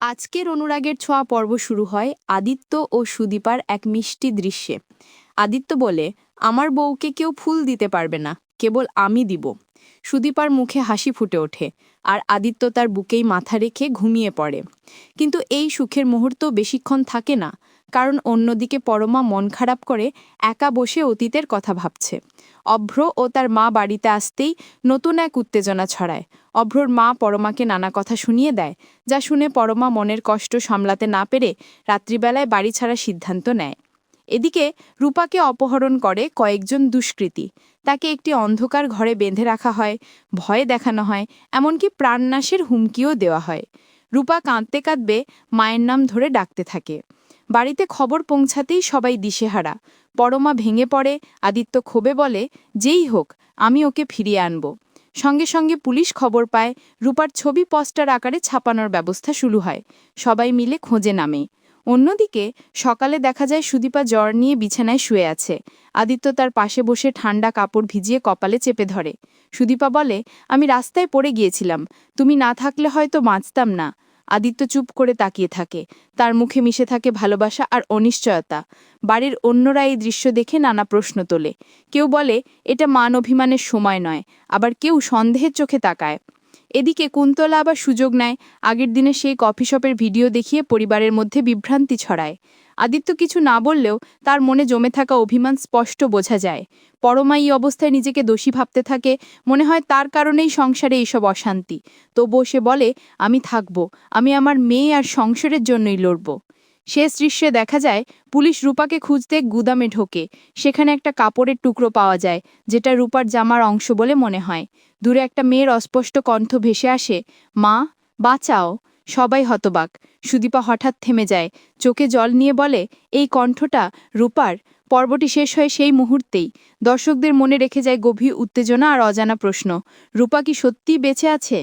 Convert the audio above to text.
আজকের অনুরাগের ছোঁয়া পর্ব শুরু হয় আদিত্য ও সুদীপার এক মিষ্টি দৃশ্যে। আদিত্য বলে, আমার বউকে কেউ ফুল দিতে পারবে না, কেবল আমি দিব। সুদীপার মুখে হাসি ফুটে ওঠে, আর আদিত্য তার বুকেই মাথা রেখে ঘুমিয়ে পড়ে। কিন্তু এই সুখের মুহূর্ত বেশিক্ষণ থাকে না, কারণ অন্যদিকে পরমা মন খারাপ করে একা বসে অতীতের কথা ভাবছে। অভ্র ও তার মা বাড়িতে আসতেই নতুন এক উত্তেজনা ছড়ায়। অভ্রর মা পরমাকে নানা কথা শুনিয়ে দেয়, যা শুনে পরমা মনের কষ্ট সামলাতে না পেরে রাত্রিবেলায় বাড়ি ছাড়ার সিদ্ধান্ত নেয়। এদিকে রূপাকে অপহরণ করে কয়েকজন দুষ্কৃতী। তাকে একটি অন্ধকার ঘরে বেঁধে রাখা হয়, ভয় দেখানো হয়, এমনকি প্রাণনাশের হুমকিও দেওয়া হয়। রূপা কাঁদতে কাঁদবে মায়ের নাম ধরে ডাকতে থাকে। বাড়িতে খবর পৌঁছাতেই সবাই দিশেহারা। পরমা ভেঙে পড়ে, আদিত্য ক্ষোভে বলে, যেই হোক আমি ওকে ফিরিয়ে আনব। সঙ্গে সঙ্গে পুলিশ খবর পায়, রূপার ছবি পোস্টার আকারে ছাপানোর ব্যবস্থা শুরু হয়। সবাই মিলে খোঁজে নামে। অন্যদিকে সকালে দেখা যায় সুদীপা জ্বর নিয়ে বিছানায় শুয়ে আছে। আদিত্য তার পাশে বসে ঠান্ডা কাপড় ভিজিয়ে কপালে চেপে ধরে। সুদীপা বলে, আমি রাস্তায় পড়ে গিয়েছিলাম, তুমি না থাকলে হয়তো বাঁচতাম না। আদিত্য চুপ করে তাকিয়ে থাকে, তার মুখে মিশে থাকে ভালোবাসা আর অনিশ্চয়তা। বাড়ির অন্যরা এই দৃশ্য দেখে নানা প্রশ্ন তোলে। কেউ বলে এটা মান অভিমানের সময় নয়, আবার কেউ সন্দেহের চোখে তাকায়। এদিকে কুন্তলা আবার সুযোগ নেয়, আগের দিনে সেই কফি শপের ভিডিও দেখিয়ে পরিবারের মধ্যে বিভ্রান্তি ছড়ায়। আদিত্য কিছু না বললেও তার মনে জমে থাকা অভিমান স্পষ্ট বোঝা যায়। পরমা এই অবস্থায় নিজেকে দোষী ভাবতে থাকে, মনে হয় তার কারণেই সংসারে এইসব অশান্তি। তবুও সে বলে, আমি থাকব, আমি আমার মেয়ে আর সংসারের জন্যই লড়ব। শেষ দৃশ্যে দেখা যায় পুলিশ রূপাকে খুঁজতে গুদামে ঢোকে। সেখানে একটা কাপড়ের টুকরো পাওয়া যায়, যেটা রূপার জামার অংশ বলে মনে হয়। দূরে একটা মেয়ের অস্পষ্ট কণ্ঠ ভেসে আসে, মা, বাঁচাও। সবাই হতবাক। সুদীপা হঠাৎ থেমে যায়, চোখে জল নিয়ে বলে, এই কণ্ঠটা রূপার। পর্বটি শেষ হয় সেই মুহূর্তেই। দর্শকদের মনে রেখে যায় গভীর উত্তেজনা আর অজানা প্রশ্ন, রূপা কি সত্যিই বেঁচে আছে?